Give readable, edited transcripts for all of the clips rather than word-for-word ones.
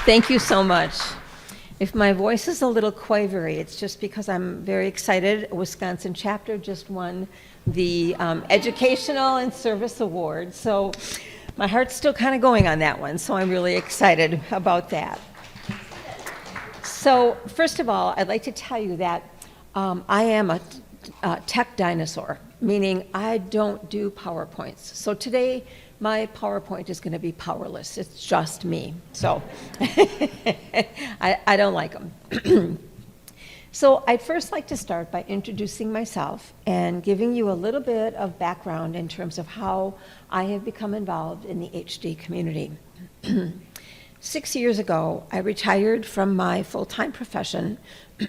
Thank you so much. If my voice is a little quavery, it's just because I'm very excited. Wisconsin chapter just won the Educational and Service Award. So my heart's still kind of going on that one, so I'm really excited about that. So first of all, I'd like to tell you that I am a tech dinosaur, meaning I don't do PowerPoints. So today, my PowerPoint is going to be powerless. It's just me. So I don't like them. So I'd first like to start by introducing myself and giving you a little bit of background in terms of how I have become involved in the HD community. 6 years ago, I retired from my full-time profession,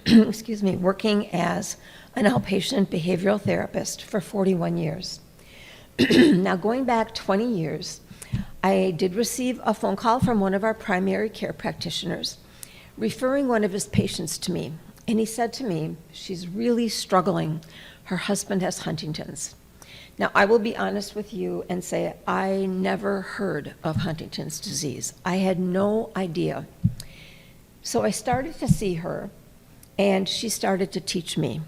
working as an outpatient behavioral therapist for 41 years. Now, going back 20 years, I did receive a phone call from one of our primary care practitioners referring one of his patients to me. And he said to me, she's really struggling. Her husband has Huntington's. Now, I will be honest with you and say I never heard of Huntington's disease. I had no idea. So I started to see her, and she started to teach me.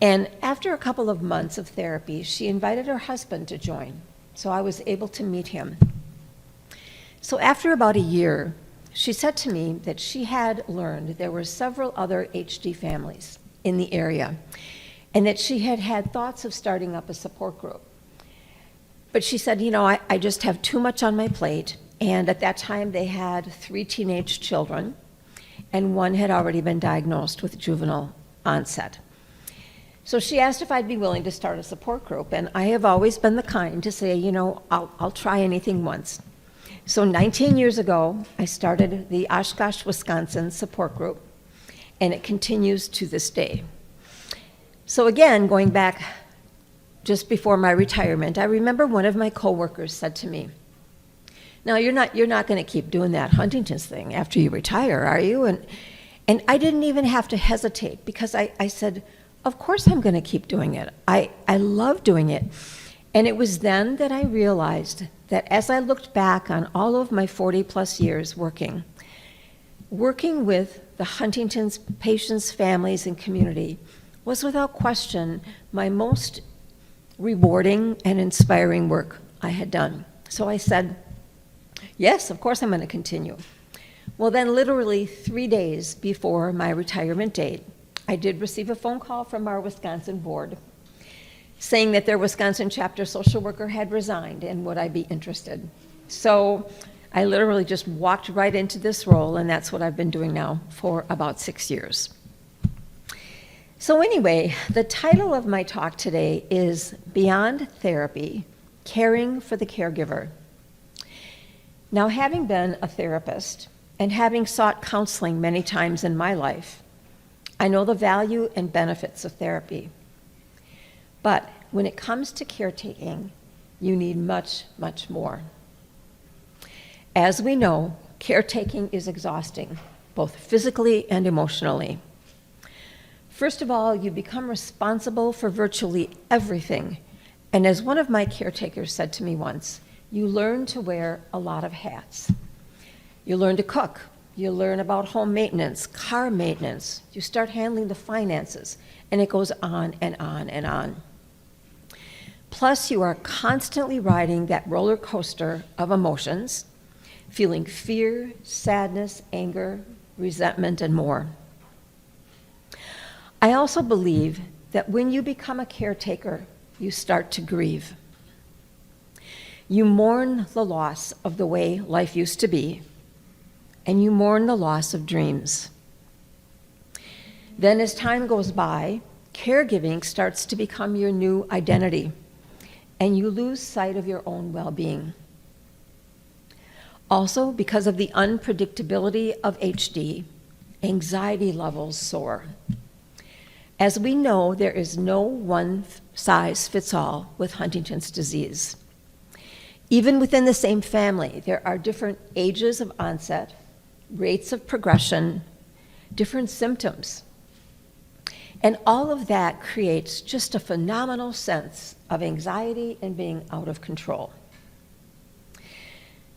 And after a couple of months of therapy, she invited her husband to join. So I was able to meet him. So after about a year, she said to me that she had learned there were several other HD families in the area, and that she had had thoughts of starting up a support group. But she said, I just have too much on my plate. And at that time, they had 3 teenage children, and one had already been diagnosed with juvenile onset. So she asked if I'd be willing to start a support group, and I have always been the kind to say, I'll try anything once. So 19 years ago, I started the Oshkosh, Wisconsin support group, and it continues to this day. So again, going back just before my retirement, I remember one of my coworkers said to me, "Now you're not going to keep doing that Huntington's thing after you retire, are you?" And I didn't even have to hesitate, because I said, of course I'm going to keep doing it. I love doing it. And it was then that I realized that as I looked back on all of my 40-plus years working with the Huntington's patients, families, and community was without question my most rewarding and inspiring work I had done. So I said, yes, of course I'm going to continue. Well, then literally 3 days before my retirement date, I did receive a phone call from our Wisconsin board saying that their Wisconsin chapter social worker had resigned and would I be interested. So I literally just walked right into this role, and that's what I've been doing now for about 6 years. So anyway, the title of my talk today is Beyond Therapy, Caring for the Caregiver. Now, having been a therapist and having sought counseling many times in my life, I know the value and benefits of therapy. But when it comes to caretaking, you need much, much more. As we know, caretaking is exhausting, both physically and emotionally. First of all, you become responsible for virtually everything. And as one of my caretakers said to me once, you learn to wear a lot of hats. You learn to cook. You learn about home maintenance, car maintenance. You start handling the finances, and it goes on and on and on. Plus, you are constantly riding that roller coaster of emotions, feeling fear, sadness, anger, resentment, and more. I also believe that when you become a caretaker, you start to grieve. You mourn the loss of the way life used to be, and you mourn the loss of dreams. Then as time goes by, caregiving starts to become your new identity, and you lose sight of your own well-being. Also, because of the unpredictability of HD, anxiety levels soar. As we know, there is no one-size-fits-all with Huntington's disease. Even within the same family, there are different ages of onset, rates of progression, different symptoms. And all of that creates just a phenomenal sense of anxiety and being out of control.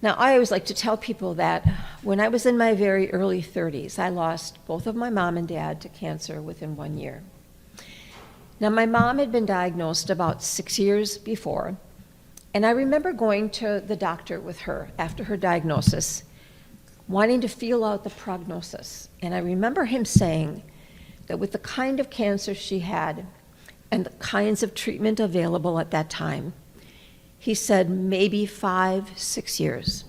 Now, I always like to tell people that when I was in my very early 30s, I lost both of my mom and dad to cancer within 1 year. Now, my mom had been diagnosed about 6 years before, and I remember going to the doctor with her after her diagnosis, wanting to feel out the prognosis. And I remember him saying that with the kind of cancer she had and the kinds of treatment available at that time, he said maybe 5-6 years.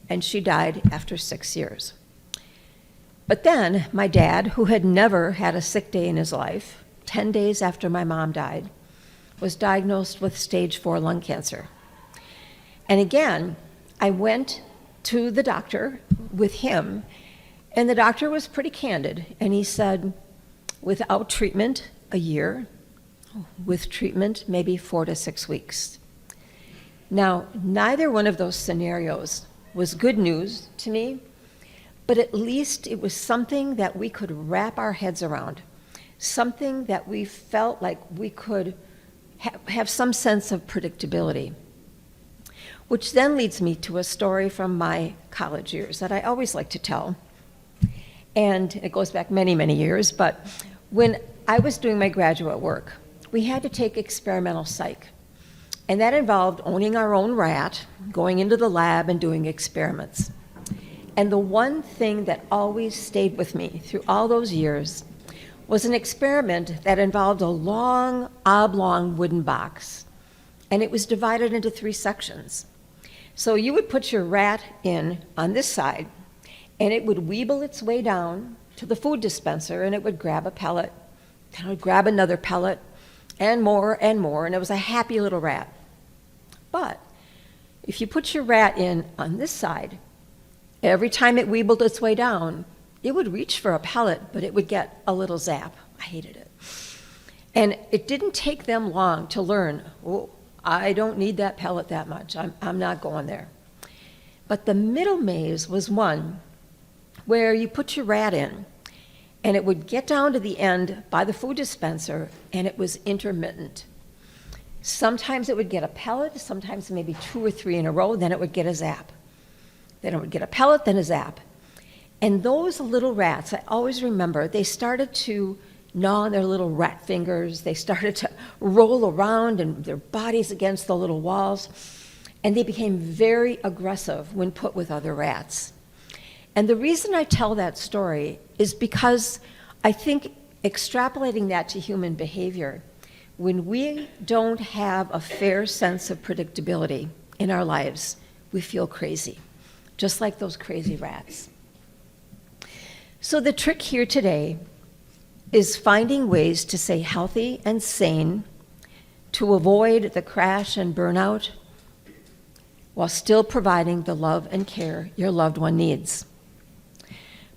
And she died after 6 years. But then my dad, who had never had a sick day in his life, 10 days after my mom died, was diagnosed with stage 4 lung cancer. And again, I went to the doctor with him, and the doctor was pretty candid, and he said, without treatment, a year, with treatment, maybe 4 to 6 weeks. Now, neither one of those scenarios was good news to me, but at least it was something that we could wrap our heads around, something that we felt like we could have some sense of predictability. Which then leads me to a story from my college years that I always like to tell. And it goes back many, many years, but when I was doing my graduate work, we had to take experimental psych. And that involved owning our own rat, going into the lab and doing experiments. And the one thing that always stayed with me through all those years was an experiment that involved a long, oblong wooden box. And it was divided into 3 sections. So you would put your rat in on this side, and it would weeble its way down to the food dispenser, and it would grab a pellet, and it would grab another pellet, and more, and it was a happy little rat. But if you put your rat in on this side, every time it weebled its way down, it would reach for a pellet, but it would get a little zap. I hated it. And it didn't take them long to learn, oh, I don't need that pellet that much. I'm not going there. But the middle maze was one where you put your rat in, and it would get down to the end by the food dispenser, and it was intermittent. Sometimes it would get a pellet, sometimes maybe 2 or 3 in a row, then it would get a zap. Then it would get a pellet, then a zap. And those little rats, I always remember, they started to gnaw on their little rat fingers. They started to roll around and their bodies against the little walls. And they became very aggressive when put with other rats. And the reason I tell that story is because I think extrapolating that to human behavior, when we don't have a fair sense of predictability in our lives, we feel crazy, just like those crazy rats. So the trick here today is finding ways to stay healthy and sane, to avoid the crash and burnout, while still providing the love and care your loved one needs.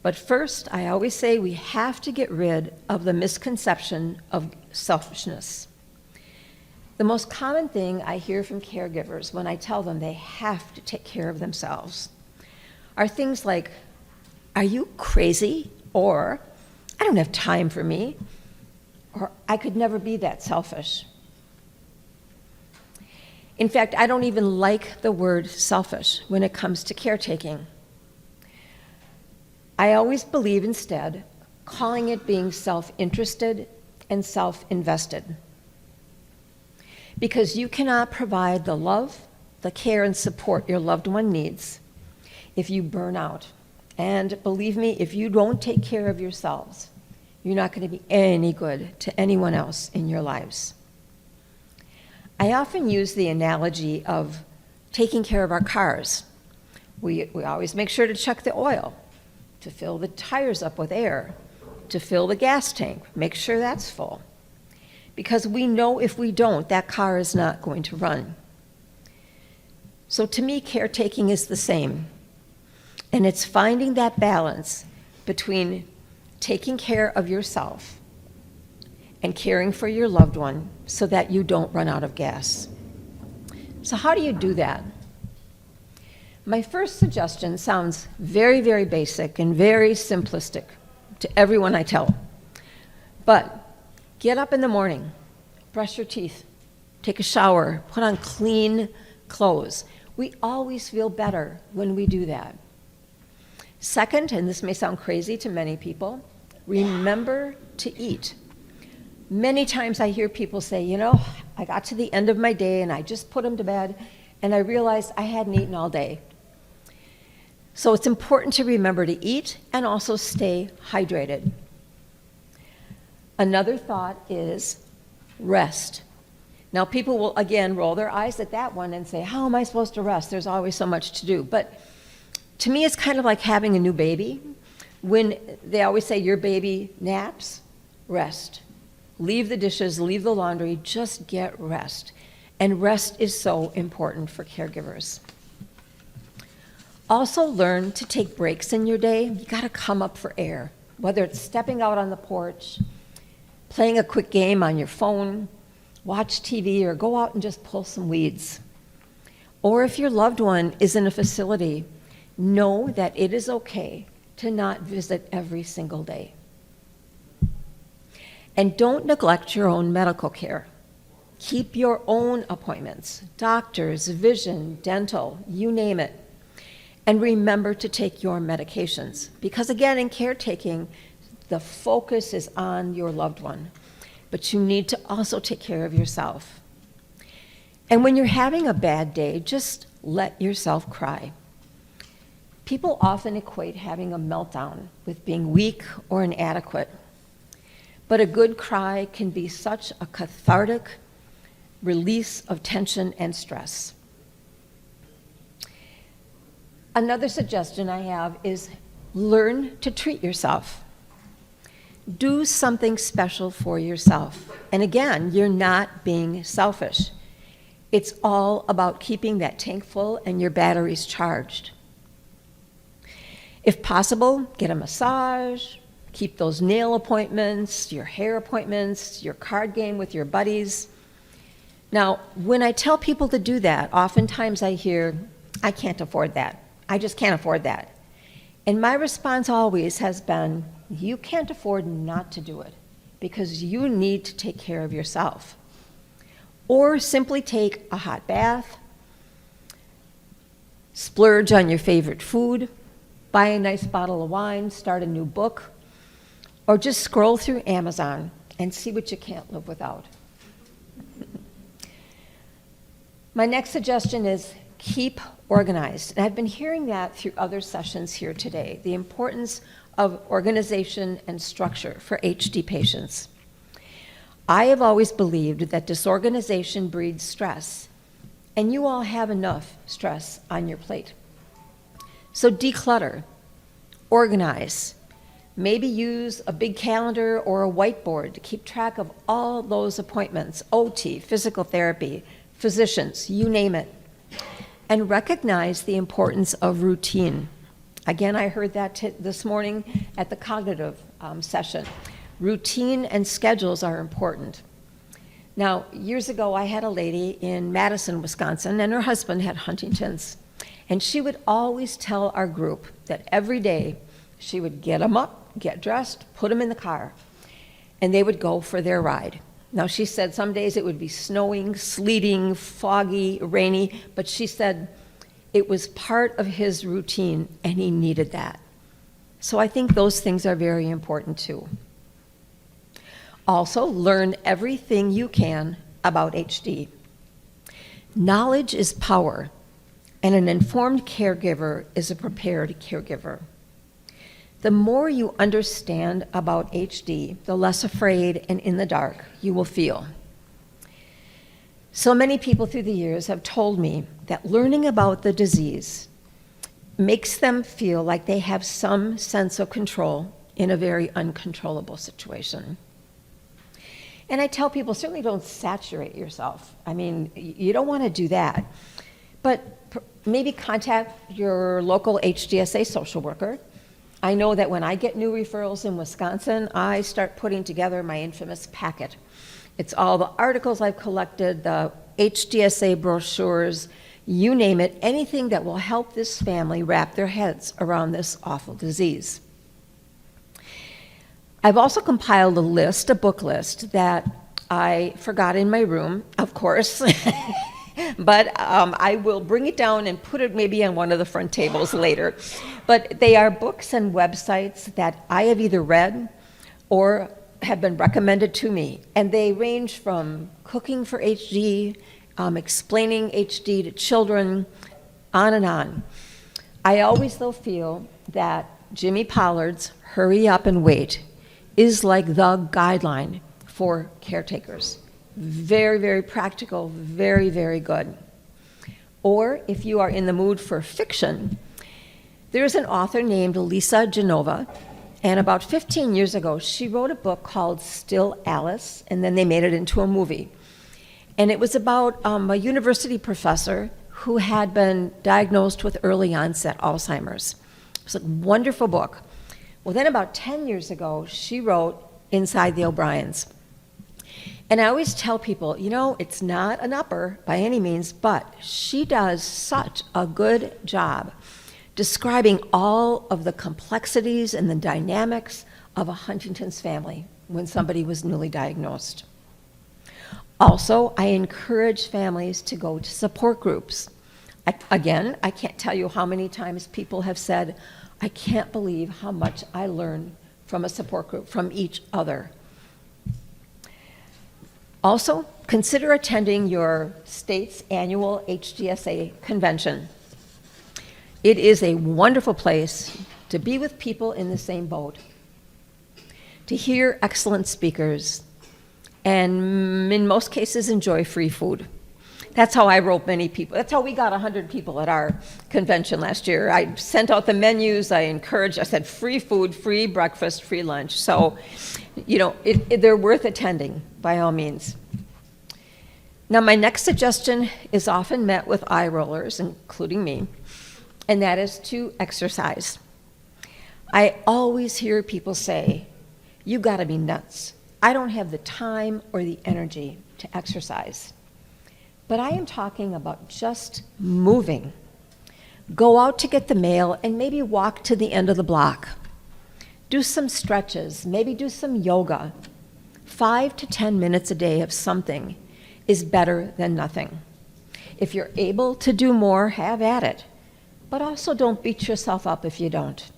But first, I always say we have to get rid of the misconception of selfishness. The most common thing I hear from caregivers when I tell them they have to take care of themselves are things like, are you crazy? Or, I don't have time for me. Or, I could never be that selfish. In fact, I don't even like the word selfish when it comes to caretaking. I always believe instead calling it being self-interested and self-invested. Because you cannot provide the love, the care, and support your loved one needs if you burn out. And believe me, if you don't take care of yourselves, you're not going to be any good to anyone else in your lives. I often use the analogy of taking care of our cars. We always make sure to check the oil, to fill the tires up with air, to fill the gas tank, make sure that's full. Because we know if we don't, that car is not going to run. So to me, caretaking is the same. And it's finding that balance between taking care of yourself and caring for your loved one so that you don't run out of gas. So how do you do that? My first suggestion sounds very, very basic and very simplistic to everyone I tell. But get up in the morning, brush your teeth, take a shower, put on clean clothes. We always feel better when we do that. Second, and this may sound crazy to many people, remember to eat. Many times I hear people say, you know, I got to the end of my day and I just put them to bed and I realized I hadn't eaten all day. So it's important to remember to eat and also stay hydrated. Another thought is rest. Now people will again roll their eyes at that one and say, how am I supposed to rest? There's always so much to do. But to me, it's kind of like having a new baby. When they always say your baby naps, rest. Leave the dishes, leave the laundry, just get rest. And rest is so important for caregivers. Also learn to take breaks in your day. You gotta come up for air, whether it's stepping out on the porch, playing a quick game on your phone, watch TV, or go out and just pull some weeds. Or if your loved one is in a facility, know that it is okay to not visit every single day. And don't neglect your own medical care. Keep your own appointments, doctors, vision, dental, you name it. And remember to take your medications. Because again, in caretaking, the focus is on your loved one. But you need to also take care of yourself. And when you're having a bad day, just let yourself cry. People often equate having a meltdown with being weak or inadequate. But a good cry can be such a cathartic release of tension and stress. Another suggestion I have is learn to treat yourself. Do something special for yourself. And again, you're not being selfish. It's all about keeping that tank full and your batteries charged. If possible, get a massage, keep those nail appointments, your hair appointments, your card game with your buddies. Now, when I tell people to do that, oftentimes I hear, I can't afford that. I just can't afford that. And my response always has been, you can't afford not to do it because you need to take care of yourself. Or simply take a hot bath, splurge on your favorite food, buy a nice bottle of wine, start a new book, or just scroll through Amazon and see what you can't live without. My next suggestion is keep organized. And I've been hearing that through other sessions here today, the importance of organization and structure for HD patients. I have always believed that disorganization breeds stress, and you all have enough stress on your plate. So declutter, organize, maybe use a big calendar or a whiteboard to keep track of all those appointments, OT, physical therapy, physicians, you name it. And recognize the importance of routine. Again, I heard that this morning at the cognitive session. Routine and schedules are important. Now, years ago, I had a lady in Madison, Wisconsin, and her husband had Huntington's. And she would always tell our group that every day she would get them up, get dressed, put them in the car, and they would go for their ride. Now, she said some days it would be snowing, sleeting, foggy, rainy, but she said it was part of his routine and he needed that. So I think those things are very important too. Also, learn everything you can about HD. Knowledge is power, and an informed caregiver is a prepared caregiver. The more you understand about HD, the less afraid and in the dark you will feel. So many people through the years have told me that learning about the disease makes them feel like they have some sense of control in a very uncontrollable situation. And I tell people, certainly don't saturate yourself. I mean, you don't want to do that. But maybe contact your local HDSA social worker. I know that when I get new referrals in Wisconsin, I start putting together my infamous packet. It's all the articles I've collected, the HDSA brochures, you name it, anything that will help this family wrap their heads around this awful disease. I've also compiled a book list that I forgot in my room, of course. but I will bring it down and put it maybe on one of the front tables later. But they are books and websites that I have either read or have been recommended to me, and they range from cooking for HD, explaining HD to children, on and on. I always, though, feel that Jimmy Pollard's Hurry Up and Wait is like the guideline for caretakers. Very, very practical, very, very good. Or if you are in the mood for fiction, there's an author named Lisa Genova, and about 15 years ago, she wrote a book called Still Alice, and then they made it into a movie. And it was about a university professor who had been diagnosed with early onset Alzheimer's. It was a wonderful book. Well, then about 10 years ago, she wrote Inside the O'Briens. And I always tell people, you know, it's not an upper by any means, but she does such a good job describing all of the complexities and the dynamics of a Huntington's family when somebody was newly diagnosed. Also, I encourage families to go to support groups. Again, I can't tell you how many times people have said, I can't believe how much I learned from a support group, from each other. Also, consider attending your state's annual HDSA convention. It is a wonderful place to be with people in the same boat, to hear excellent speakers, and in most cases enjoy free food. That's how I wrote many people. That's how we got 100 people at our convention last year. I sent out the menus, I said free food, free breakfast, free lunch. So, you know, they're worth attending by all means. Now, my next suggestion is often met with eye rollers, including me, and that is to exercise. I always hear people say, you gotta be nuts. I don't have the time or the energy to exercise. But I am talking about just moving. Go out to get the mail and maybe walk to the end of the block. Do some stretches, maybe do some yoga. 5 to 10 minutes a day of something is better than nothing. If you're able to do more, have at it. But also don't beat yourself up if you don't.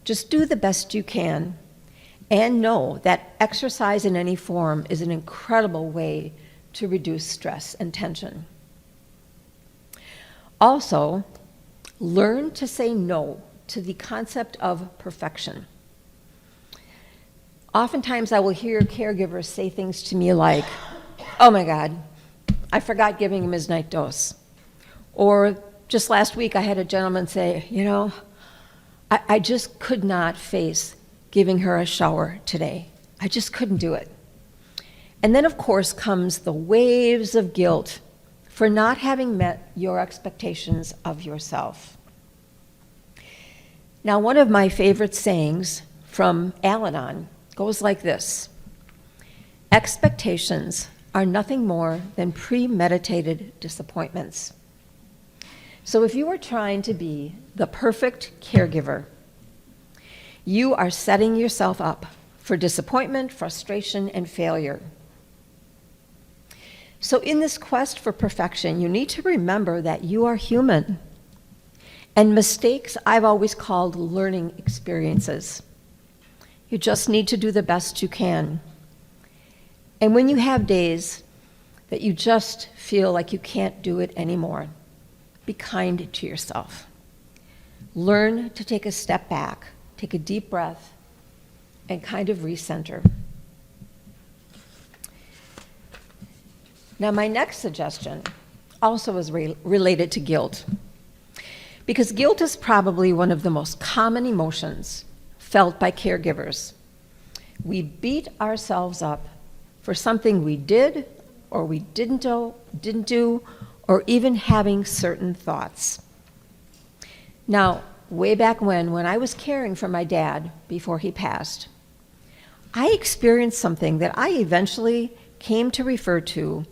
Just do the best you can, and know that exercise in any form is an incredible way to reduce stress and tension. Also, learn to say no to the concept of perfection. Oftentimes I will hear caregivers say things to me like, oh my God, I forgot giving him his night dose. Or just last week I had a gentleman say, you know, I just could not face giving her a shower today. I just couldn't do it. And then, of course, comes the waves of guilt for not having met your expectations of yourself. Now, one of my favorite sayings from Al-Anon goes like this: expectations are nothing more than premeditated disappointments. So if you are trying to be the perfect caregiver, you are setting yourself up for disappointment, frustration, and failure. So in this quest for perfection, you need to remember that you are human. And mistakes I've always called learning experiences. You just need to do the best you can. And when you have days that you just feel like you can't do it anymore, be kind to yourself. Learn to take a step back, take a deep breath, and kind of recenter. Now, my next suggestion also is related to guilt, because guilt is probably one of the most common emotions felt by caregivers. We beat ourselves up for something we did or we didn't do, or even having certain thoughts. Now, way back when I was caring for my dad before he passed, I experienced something that I eventually came to refer to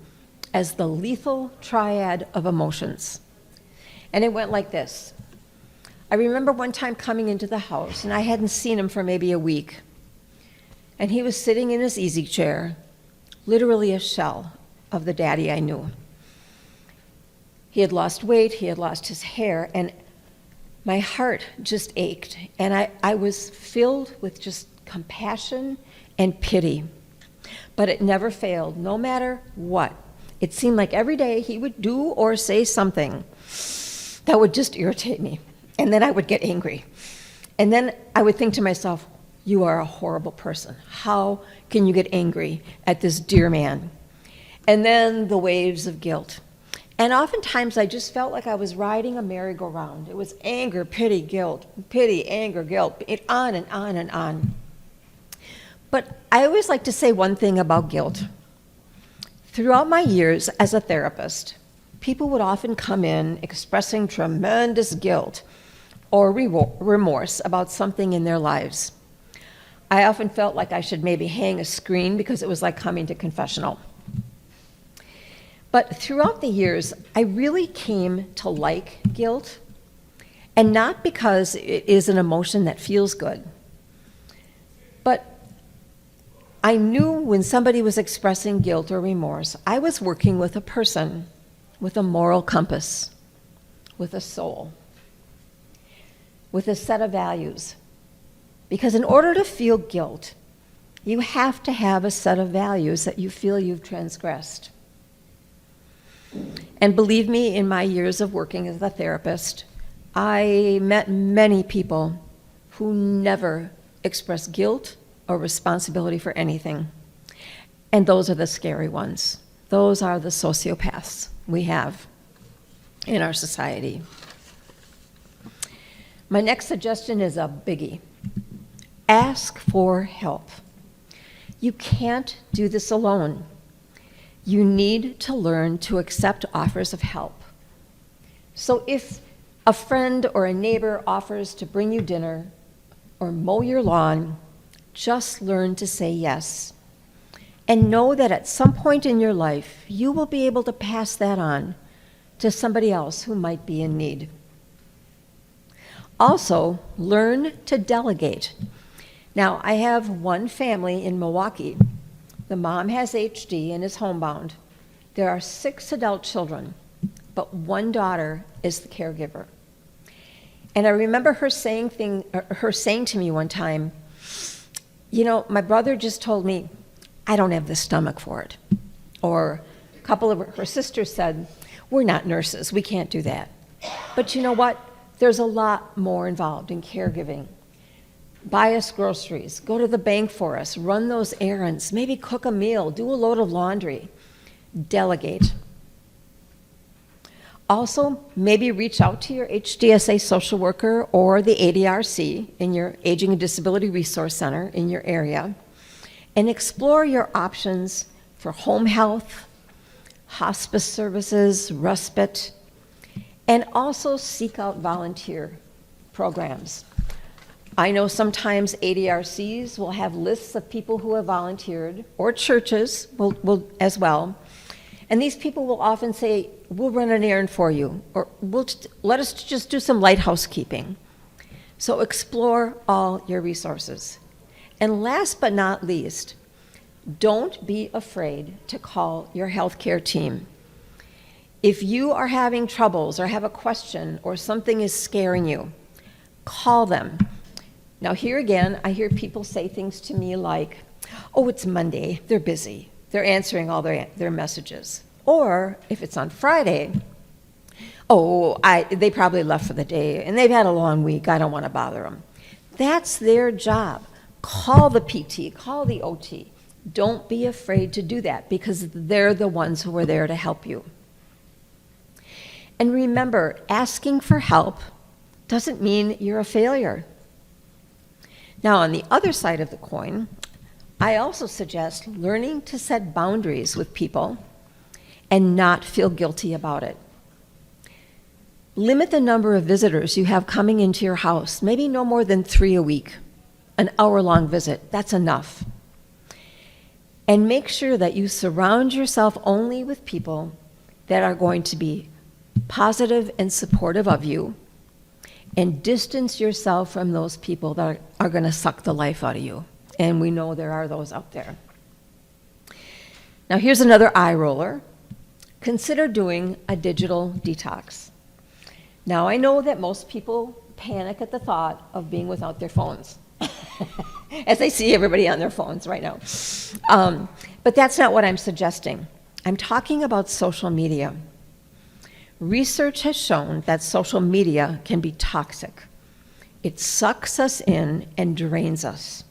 as the lethal triad of emotions. And it went like this. I remember one time coming into the house, and I hadn't seen him for maybe a week. And he was sitting in his easy chair, literally a shell of the daddy I knew. He had lost weight, he had lost his hair, and my heart just ached. And I was filled with just compassion and pity. But it never failed, no matter what. It seemed like every day he would do or say something that would just irritate me. And then I would get angry. And then I would think to myself, you are a horrible person. How can you get angry at this dear man? And then the waves of guilt. And oftentimes I just felt like I was riding a merry-go-round. It was anger, pity, anger, guilt, on and on and on. But I always like to say one thing about guilt. Throughout my years as a therapist, people would often come in expressing tremendous guilt or remorse about something in their lives. I often felt like I should maybe hang a screen because it was like coming to confessional. But throughout the years, I really came to like guilt, and not because it is an emotion that feels good, but I knew when somebody was expressing guilt or remorse, I was working with a person with a moral compass, with a soul, with a set of values. Because in order to feel guilt, you have to have a set of values that you feel you've transgressed. And believe me, in my years of working as a therapist, I met many people who never expressed guilt or responsibility for anything. And those are the scary ones. Those are the sociopaths we have in our society. My next suggestion is a biggie. Ask for help. You can't do this alone. You need to learn to accept offers of help. So if a friend or a neighbor offers to bring you dinner or mow your lawn, just learn to say yes. And know that at some point in your life, you will be able to pass that on to somebody else who might be in need. Also, learn to delegate. Now, I have one family in Milwaukee. The mom has HD and is homebound. There are 6 adult children, but one daughter is the caregiver. And I remember her saying to me one time, you know, my brother just told me, I don't have the stomach for it. Or a couple of her sisters said, we're not nurses, we can't do that. But you know what? There's a lot more involved in caregiving. Buy us groceries, go to the bank for us, run those errands, maybe cook a meal, do a load of laundry. Delegate. Also, maybe reach out to your HDSA social worker or the ADRC in your Aging and Disability Resource Center in your area and explore your options for home health, hospice services, respite, and also seek out volunteer programs. I know sometimes ADRCs will have lists of people who have volunteered, or churches will as well. And these people will often say, we'll run an errand for you, or let us just do some light housekeeping. So explore all your resources. And last but not least, don't be afraid to call your healthcare team. If you are having troubles or have a question or something is scaring you, call them. Now here again, I hear people say things to me like, oh, it's Monday, they're busy. They're answering all their messages. Or if it's on Friday, oh, they probably left for the day and they've had a long week, I don't want to bother them. That's their job. Call the PT, call the OT. Don't be afraid to do that because they're the ones who are there to help you. And remember, asking for help doesn't mean you're a failure. Now, on the other side of the coin, I also suggest learning to set boundaries with people and not feel guilty about it. Limit the number of visitors you have coming into your house, maybe no more than 3 a week, an hour-long visit, that's enough. And make sure that you surround yourself only with people that are going to be positive and supportive of you, and distance yourself from those people that are going to suck the life out of you. And we know there are those out there. Now here's another eye roller. consider doing a digital detox. Now, I know that most people panic at the thought of being without their phones, as I see everybody on their phones right now. But that's not what I'm suggesting. I'm talking about social media. Research has shown that social media can be toxic. It sucks us in and drains us.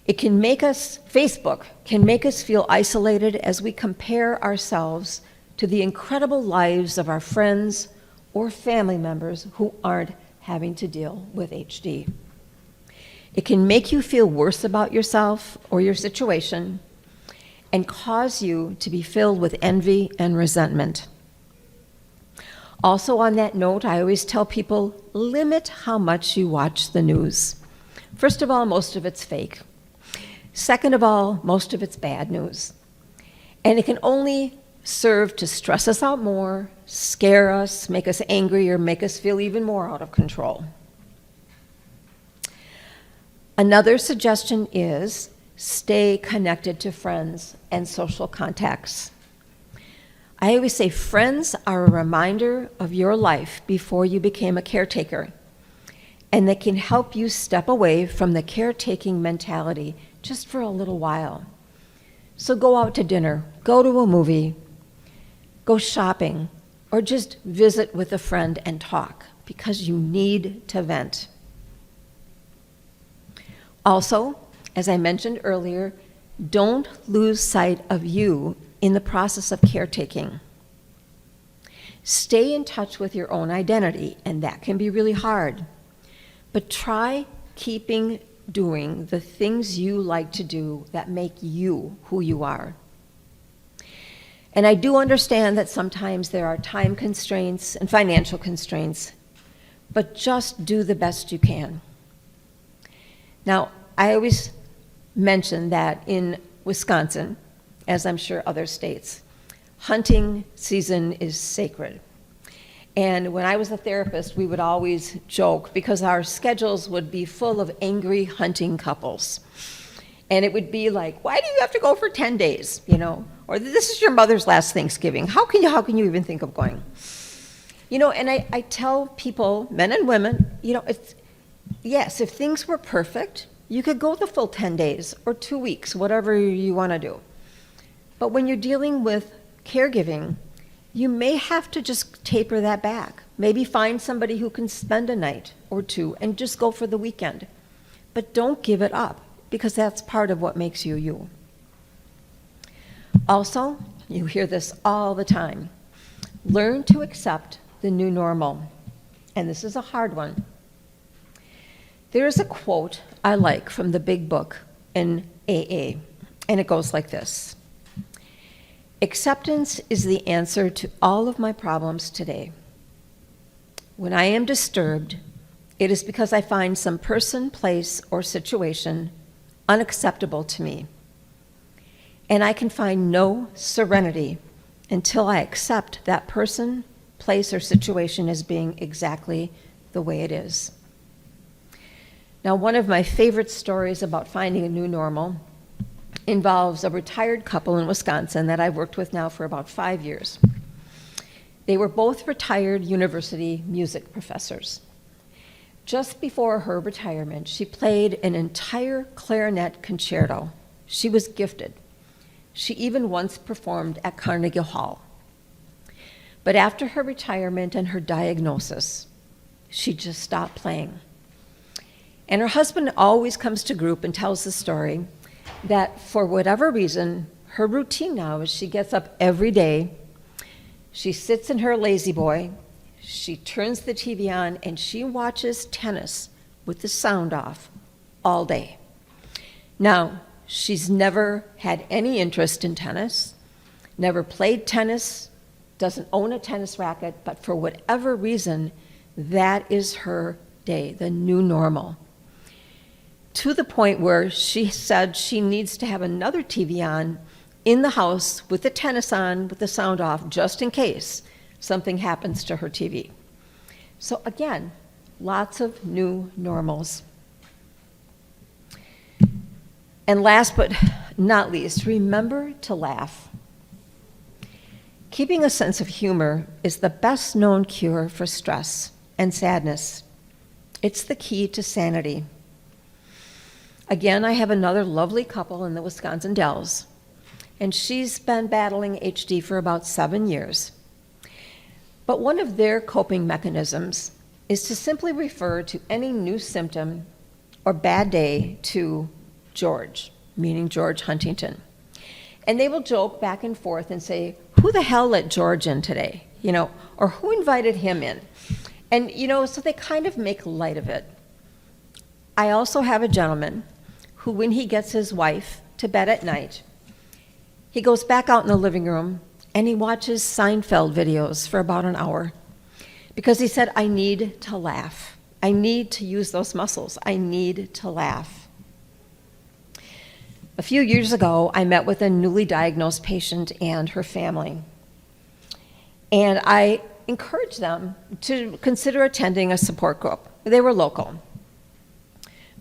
Facebook can make us feel isolated as we compare ourselves to the incredible lives of our friends or family members who aren't having to deal with HD. It can make you feel worse about yourself or your situation and cause you to be filled with envy and resentment. Also, on that note, I always tell people, limit how much you watch the news. First of all, most of it's fake. Second of all, most of it's bad news. And it can only serve to stress us out more, scare us, make us angry, or make us feel even more out of control. Another suggestion is stay connected to friends and social contacts. I always say friends are a reminder of your life before you became a caretaker, and they can help you step away from the caretaking mentality just for a little while. So go out to dinner, go to a movie, go shopping, or just visit with a friend and talk, because you need to vent. Also, as I mentioned earlier, don't lose sight of you in the process of caretaking. Stay in touch with your own identity, and that can be really hard. But try doing the things you like to do that make you who you are. And I do understand that sometimes there are time constraints and financial constraints, but just do the best you can. Now, I always mention that in Wisconsin, as I'm sure other states, hunting season is sacred. And when I was a therapist, we would always joke because our schedules would be full of angry hunting couples. And it would be like, why do you have to go for 10 days, Or this is your mother's last Thanksgiving. How can you even think of going? And I tell people, men and women, yes, if things were perfect, you could go the full 10 days or 2 weeks, whatever you want to do. But when you're dealing with caregiving, you may have to just taper that back. Maybe find somebody who can spend a night or two and just go for the weekend. But don't give it up, because that's part of what makes you you. Also, you hear this all the time. Learn to accept the new normal. And this is a hard one. There is a quote I like from the big book in AA, and it goes like this. Acceptance is the answer to all of my problems today. When I am disturbed, it is because I find some person, place, or situation unacceptable to me. And I can find no serenity until I accept that person, place, or situation as being exactly the way it is. Now, one of my favorite stories about finding a new normal involves a retired couple in Wisconsin that I've worked with now for about 5 years. They were both retired university music professors. Just before her retirement, she played an entire clarinet concerto. She was gifted. She even once performed at Carnegie Hall. But after her retirement and her diagnosis, she just stopped playing. And her husband always comes to group and tells the story that for whatever reason, her routine now is she gets up every day, she sits in her lazy boy, she turns the TV on, and she watches tennis with the sound off all day. Now, she's never had any interest in tennis, never played tennis, doesn't own a tennis racket, but for whatever reason, that is her day, the new normal. To the point where she said she needs to have another TV on in the house with the tennis on, with the sound off, just in case something happens to her TV. So again, lots of new normals. And last but not least, remember to laugh. Keeping a sense of humor is the best known cure for stress and sadness. It's the key to sanity. Again, I have another lovely couple in the Wisconsin Dells, and she's been battling HD for about 7 years. But one of their coping mechanisms is to simply refer to any new symptom or bad day to George, meaning George Huntington. And they will joke back and forth and say, who the hell let George in today? Or who invited him in? And, so they kind of make light of it. I also have a gentleman who, when he gets his wife to bed at night, he goes back out in the living room and he watches Seinfeld videos for about an hour because he said, I need to laugh. I need to use those muscles. I need to laugh. A few years ago, I met with a newly diagnosed patient and her family. And I encouraged them to consider attending a support group. They were local.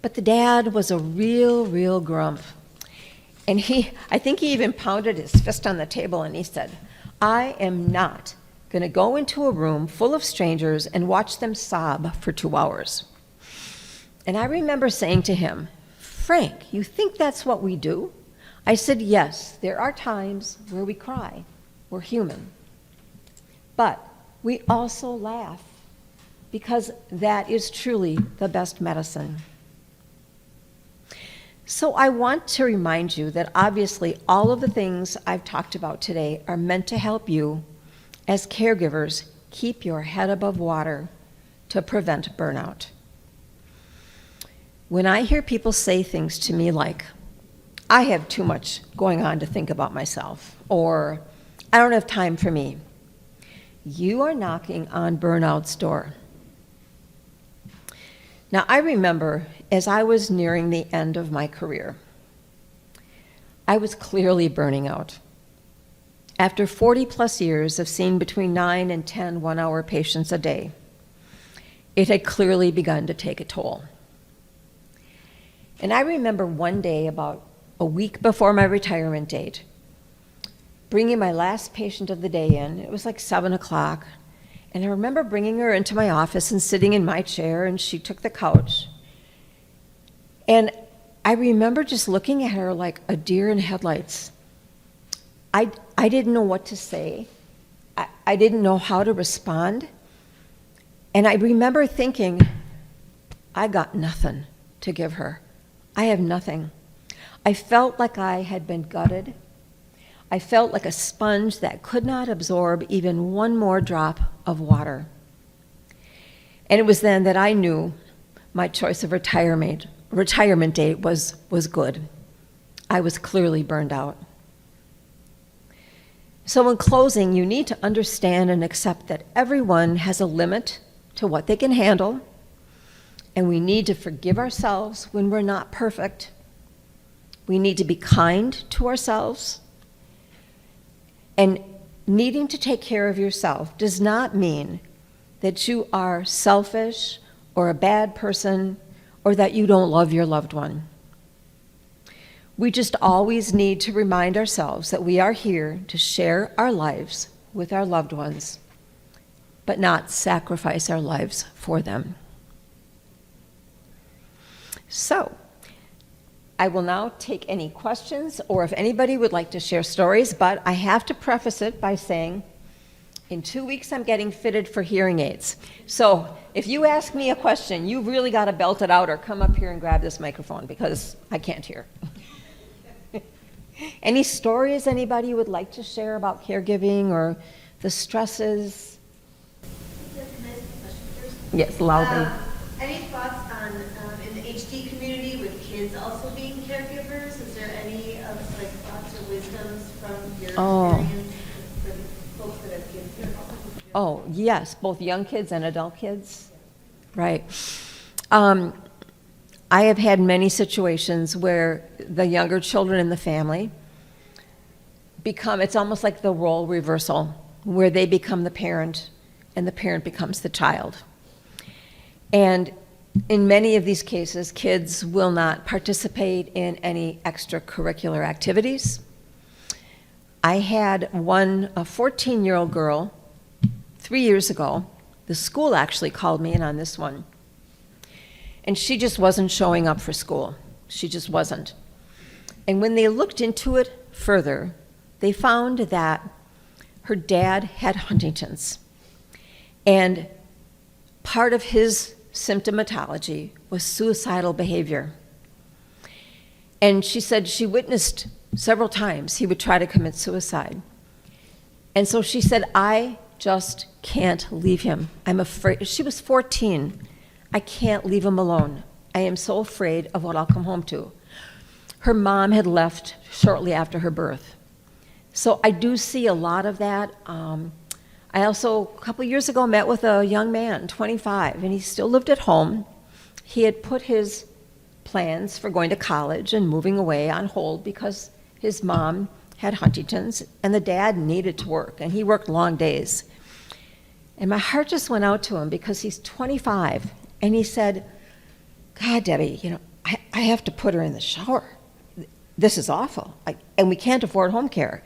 But the dad was a real grump. And I think he even pounded his fist on the table and he said, I am not going to go into a room full of strangers and watch them sob for 2 hours. And I remember saying to him, Frank, you think that's what we do? I said, yes, there are times where we cry. We're human. But we also laugh because that is truly the best medicine. So I want to remind you that obviously all of the things I've talked about today are meant to help you as caregivers keep your head above water to prevent burnout. When I hear people say things to me like, I have too much going on to think about myself, or I don't have time for me, you are knocking on burnout's door. Now, I remember as I was nearing the end of my career, I was clearly burning out. After 40 plus years of seeing between 9 and 10 one-hour patients a day, it had clearly begun to take a toll. And I remember one day, about a week before my retirement date, bringing my last patient of the day in. It was like 7 o'clock. And I remember bringing her into my office and sitting in my chair, and she took the couch. And I remember just looking at her like a deer in headlights. I didn't know what to say. I didn't know how to respond. And I remember thinking, I got nothing to give her. I have nothing. I felt like I had been gutted. I felt like a sponge that could not absorb even one more drop of water. And it was then that I knew my choice of retirement date was good. I was clearly burned out. So in closing, you need to understand and accept that everyone has a limit to what they can handle, and we need to forgive ourselves when we're not perfect. We need to be kind to ourselves. And needing to take care of yourself does not mean that you are selfish or a bad person or that you don't love your loved one. We just always need to remind ourselves that we are here to share our lives with our loved ones, but not sacrifice our lives for them. So, I will now take any questions or if anybody would like to share stories, but I have to preface it by saying, in 2 weeks I'm getting fitted for hearing aids. So if you ask me a question, you really got to belt it out or come up here and grab this microphone because I can't hear. Any stories anybody would like to share about caregiving or the stresses? Can I ask a question first? Yes, loudly. Any thoughts on in the HD community with kids also being caregivers? Is there any thoughts or wisdoms from your experience for the folks that have kids? Oh, yes, both young kids and adult kids. Right. I have had many situations where the younger children in the family it's almost like the role reversal, where they become the parent and the parent becomes the child. And in many of these cases, kids will not participate in any extracurricular activities. I had a 14-year-old girl 3 years ago. The school actually called me in on this one. And she just wasn't showing up for school. She just wasn't. And when they looked into it further, they found that her dad had Huntington's. And part of his symptomatology was suicidal behavior. And she said she witnessed several times he would try to commit suicide. And so she said, I just can't leave him. I'm afraid. She was 14. I can't leave him alone. I am so afraid of what I'll come home to. Her mom had left shortly after her birth. So I do see a lot of that. I also, a couple years ago, met with a young man, 25, and he still lived at home. He had put his plans for going to college and moving away on hold because his mom had Huntington's and the dad needed to work, and he worked long days. And my heart just went out to him because he's 25, and he said, God, Debbie, I have to put her in the shower. This is awful, and we can't afford home care.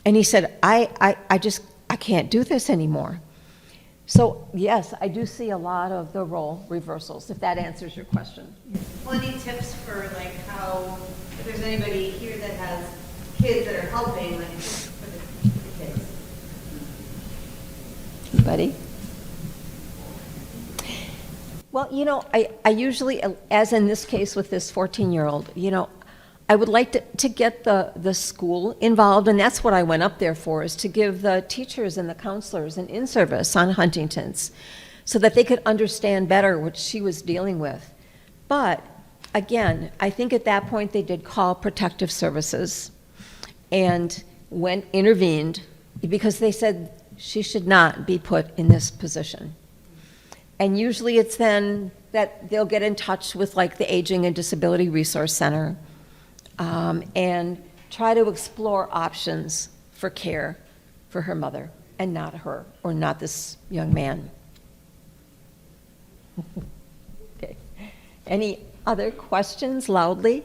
And he said, I can't do this anymore. So yes, I do see a lot of the role reversals, if that answers your question. Well, any tips for like how, if there's anybody here that has kids that are helping, like for the kids? Anybody? Well, I usually, as in this case with this 14-year-old, I would like to get the school involved, and that's what I went up there for, is to give the teachers and the counselors an in-service on Huntington's so that they could understand better what she was dealing with. But again, I think at that point they did call protective services and intervened because they said she should not be put in this position. And usually it's then that they'll get in touch with like the Aging and Disability Resource Center and try to explore options for care for her mother and not her or not this young man. Okay. Any other questions loudly?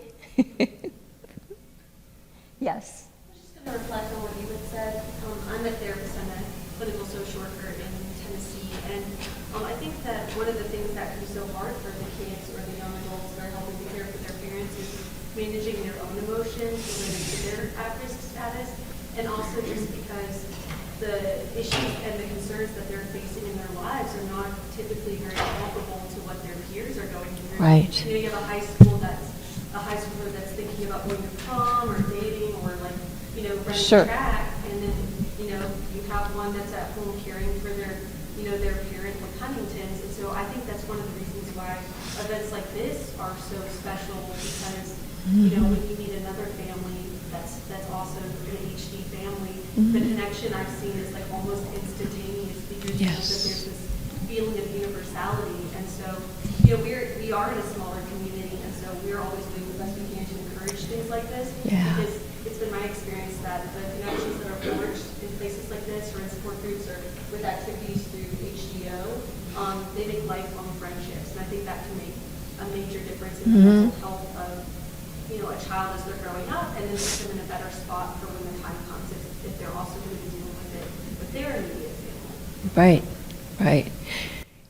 Yes. I was just going to reflect on what you had said. I'm a therapist. I'm a clinical social worker in Tennessee, and I think that one of the things that can be so hard for the kids or the young adults that are helping to care for their parents is managing their own emotions related to their at-risk status, and also just because the issues and the concerns that they're facing in their lives are not typically very comparable to what their peers are going through. Right. You have a high schooler that's thinking about going to prom or dating or running Sure. track, and then you have one that's at home caring for their parent with Huntington's, and so I think that's one of the reasons why events like this are so special, because when you meet another family that's also an HD family, the connection I've seen is like almost instantaneous because Yes. there's this feeling of universality, and so we are in a smaller community, and so we're always doing the best we can to encourage things like this. Yeah. Because it's been my experience that the connections that are forged in places like this, or in support groups, or with activities through HDO, they make lifelong friendships, and I think that can make a major difference in the mental health of a child as they're growing up, and then put them in a better spot for when the time comes if they're also going to be dealing with it with their immediate family. Right.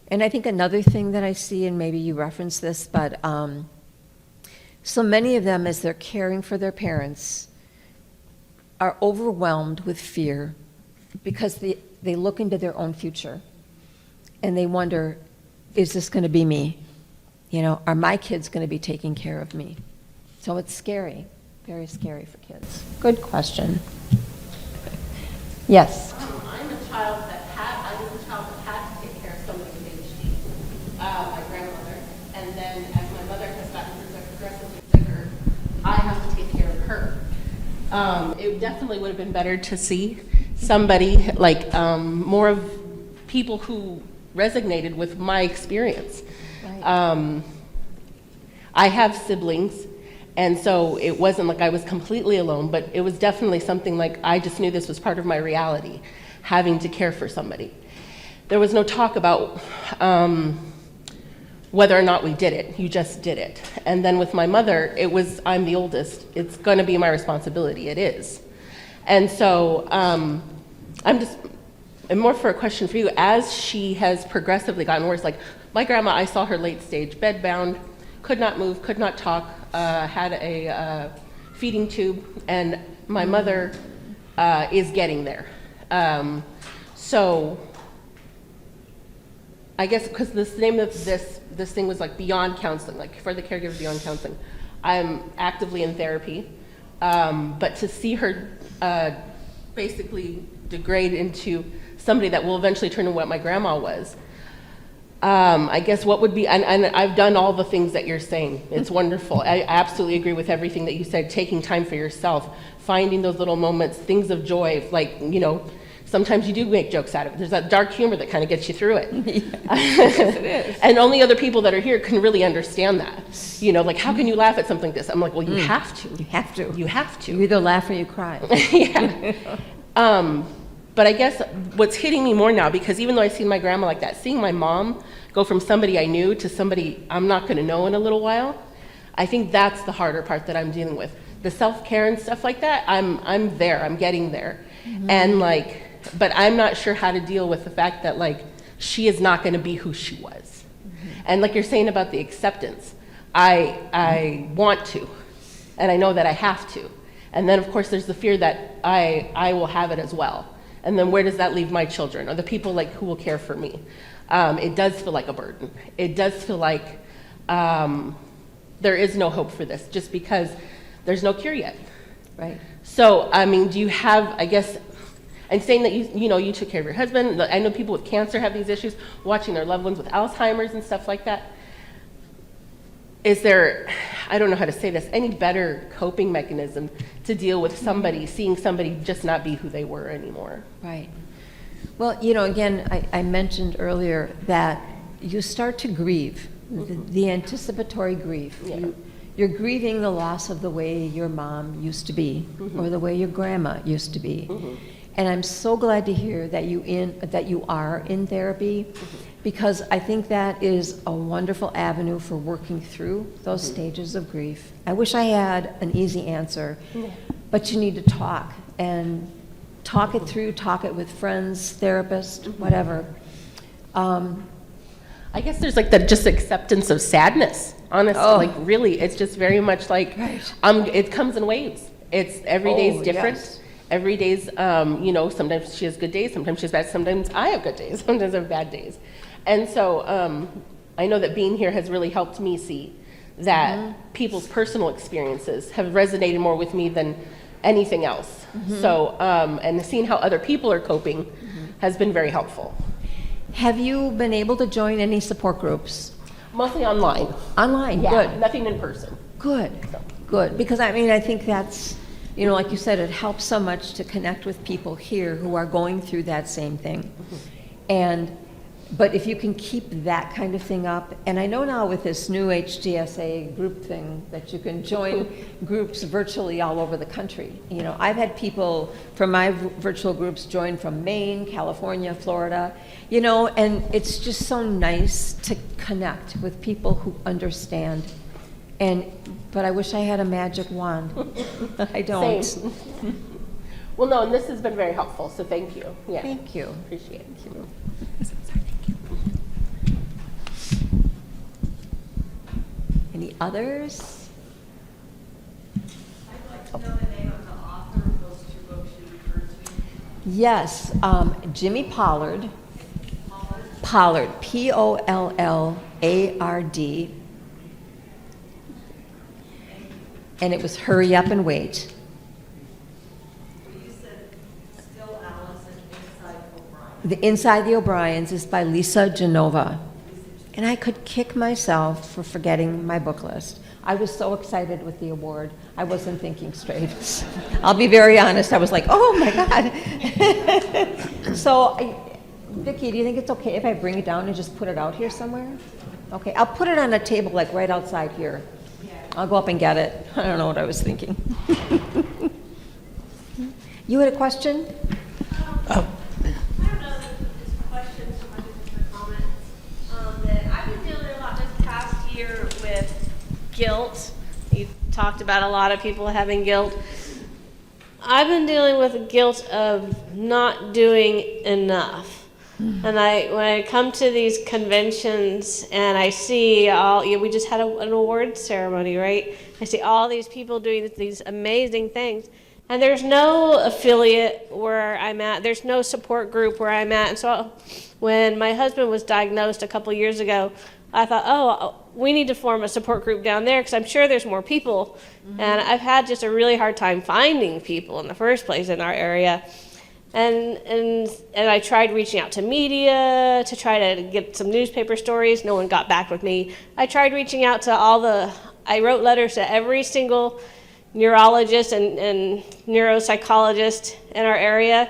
And I think another thing that I see, and maybe you referenced this, but so many of them, as they're caring for their parents, are overwhelmed with fear because they look into their own future and they wonder, is this going to be me? Are my kids going to be taking care of me? So it's scary, very scary for kids. Good question. Yes. I was a child that had to take care of somebody with HD, my grandmother, and then as my mother has gotten progressively sicker, I have to take care of her. It definitely would have been better to see somebody like more of people who resonated with my experience. Right. I have siblings, and so it wasn't like I was completely alone, but it was definitely something like I just knew this was part of my reality, having to care for somebody. There was no talk about whether or not we did it. You just did it. And then with my mother, it was, I'm the oldest. It's going to be my responsibility. It is. And so I'm more for a question for you. As she has progressively gotten worse, like my grandma, I saw her late stage, bedbound, could not move, could not talk, had a feeding tube, and my mother is getting there. So I guess because the name of this thing was like Beyond Counseling, like for the caregivers Beyond Counseling. I'm actively in therapy, but to see her basically degrade into somebody that will eventually turn into what my grandma was, I guess what would be, and I've done all the things that you're saying. It's wonderful. I absolutely agree with everything that you said, taking time for yourself, finding those little moments, things of joy, like, you know, sometimes you do make jokes out of it. There's that dark humor that kind of gets you through it. Yes, it is. And only other people that are here can really understand that. You know, like, how can you laugh at something like this? I'm like, well, you have to. You have to. You have to. You either laugh or you cry. Yeah. But I guess what's hitting me more now, because even though I've seen my grandma like that, seeing my mom go from somebody I knew to somebody I'm not going to know in a little while, I think that's the harder part that I'm dealing with. The self-care and stuff like that, I'm there, I'm getting there. And like, but I'm not sure how to deal with the fact that like, she is not going to be who she was. And like you're saying about the acceptance, I want to, and I know that I have to. And then of course there's the fear that I will have it as well. And then where does that leave my children, or the people like who will care for me? It does feel like a burden. It does feel like there is no hope for this, just because there's no cure yet. Right. So, I mean, do you have, I guess, and saying that you know, you took care of your husband. I know people with cancer have these issues, watching their loved ones with Alzheimer's and stuff like that. Is there, I don't know how to say this, any better coping mechanism to deal with somebody, seeing somebody just not be who they were anymore? Right. Well, you know, again, I mentioned earlier that you start to grieve, the anticipatory grief. Yeah. You're grieving the loss of the way your mom used to be, or the way your grandma used to be. And I'm so glad to hear that you are in therapy, because I think that is a wonderful avenue for working through those stages of grief. I wish I had an easy answer, but you need to talk, and talk it through, talk it with friends, therapists, whatever. I guess there's like the just acceptance of sadness, honestly. Oh. Like really, it's just very much like, Right. it comes in waves. It's every day's Oh, different. yes. Every day's, you know, sometimes she has good days, sometimes she has bad, sometimes I have good days, sometimes I have bad days. And so I know that being here has really helped me see that people's personal experiences have resonated more with me than anything else. So, and seeing how other people are coping has been very helpful. Have you been able to join any support groups? Mostly online. Online, Yeah, good. nothing in person. Good, good. Because I mean, I think that's, you know, like you said, it helps so much to connect with people here who are going through that same thing. But if you can keep that kind of thing up, and I know now with this new HDSA group thing that you can join groups virtually all over the country. You know, I've had people from my virtual groups join from Maine, California, Florida, you know, and it's just so nice to connect with people who understand. But I wish I had a magic wand. I don't. Same. Well, no, and this has been very helpful, so thank you. Yeah. Thank you. Appreciate it. Any others? I'd like to know the name of the author of those two books you referred to. Yes, Jimmy Pollard. Pollard, Pollard. And it was Hurry Up and Wait. You said Still Alice and Inside O'Brien. The Inside the O'Briens is by Lisa Genova. And I could kick myself for forgetting my book list. I was so excited with the award, I wasn't thinking straight. I'll be very honest, I was like, oh my God. So, Vicki, do you think it's okay if I bring it down and just put it out here somewhere? Okay, I'll put it on a table like right outside here. I'll go up and get it. I don't know what I was thinking. You had a question? I don't know if it's a question so much as just a comment. That I've been dealing a lot this past year with guilt. You talked about a lot of people having guilt. I've been dealing with the guilt of not doing enough. And when I come to these conventions and I see we just had an award ceremony, right? I see all these people doing these amazing things. And there's no affiliate where I'm at. There's no support group where I'm at. And so when my husband was diagnosed a couple years ago, I thought, we need to form a support group down there because I'm sure there's more people. Mm-hmm. And I've had just a really hard time finding people in the first place in our area. And I tried reaching out to media to try to get some newspaper stories. No one got back with me. I tried reaching out to I wrote letters to every single neurologist and neuropsychologist in our area,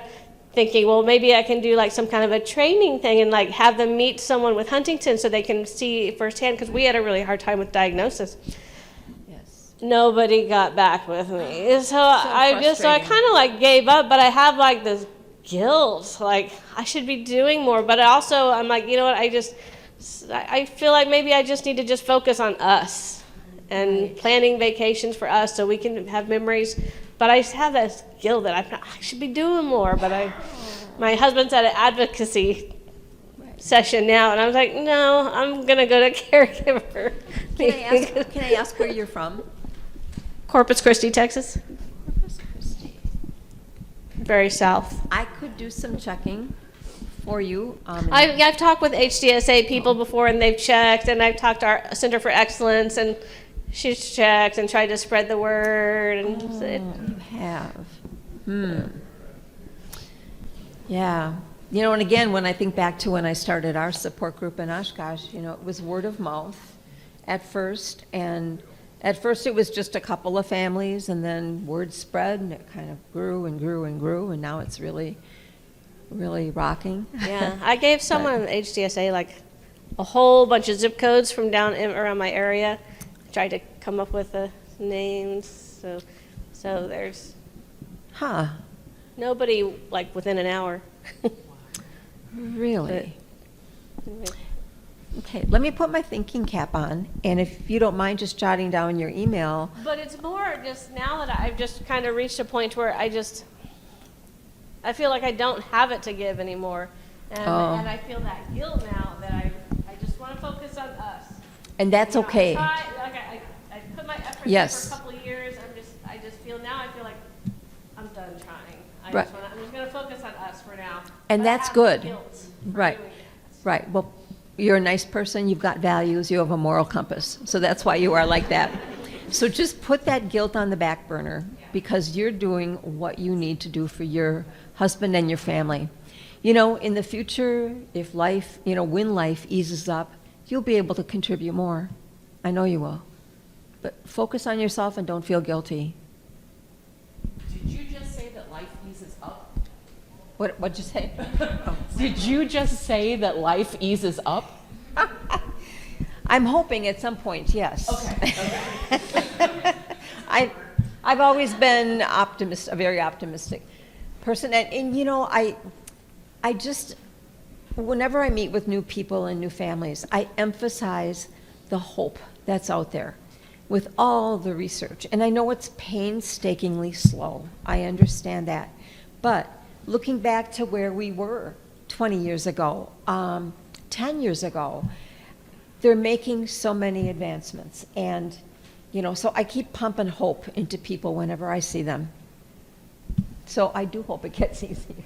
thinking, well, maybe I can do like some kind of a training thing and like have them meet someone with Huntington so they can see firsthand, because we had a really hard time with diagnosis. Yes. Nobody got back with me. So I kind of like gave up, but I have like this guilt, like I should be doing more, but also I'm like, you know what, I feel like maybe I just need to just focus on us and planning vacations for us so we can have memories. But I have this guilt that I should be doing more, but my husband's at an advocacy session now, and I was like, no, I'm gonna go to Caregiver. Can I ask where you're from? Corpus Christi, Texas. Corpus Christi. Very south. I could do some checking for you. I've talked with HDSA people before, and they've checked, and I've talked to our Center for Excellence, and she's checked and tried to spread the word. And you have. Yeah. You know, and again, when I think back to when I started our support group in Oshkosh, you know, it was word of mouth at first, and at first it was just a couple of families, and then word spread, and it kind of grew and grew and grew, and now it's really, really rocking. Yeah, I gave someone at HDSA like a whole bunch of zip codes from down around my area. I tried to come up with the names, so there's nobody like within an hour. Really? Okay, let me put my thinking cap on, and if you don't mind just jotting down your email. But it's more just now that I've just kind of reached a point where I feel like I don't have it to give anymore. And I feel that guilt now that I just want to focus on us. And that's okay. I put my effort in for a couple of years. I just feel like I'm done trying. I'm just going to focus on us for now. And that's good. Right. Right. Well, you're a nice person. You've got values. You have a moral compass. So that's why you are like that. So just put that guilt on the back burner, because you're doing what you need to do for your husband and your family. You know, in the future, if life, when life eases up, you'll be able to contribute more. I know you will. But focus on yourself and don't feel guilty. Did you just say that life eases up? What'd you say? Did you just say that life eases up? I'm hoping at some point, yes. Okay. I've always been a very optimistic person, and I just, whenever I meet with new people and new families, I emphasize the hope that's out there with all the research. And I know it's painstakingly slow. I understand that. But looking back to where we were 20 years ago, 10 years ago, they're making so many advancements. And, so I keep pumping hope into people whenever I see them. So I do hope it gets easier.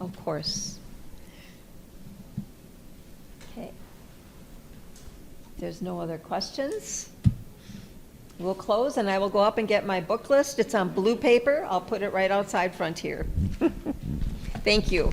Of course. Okay. There's no other questions. We'll close, and I will go up and get my book list. It's on blue paper. I'll put it right outside front here. Thank you.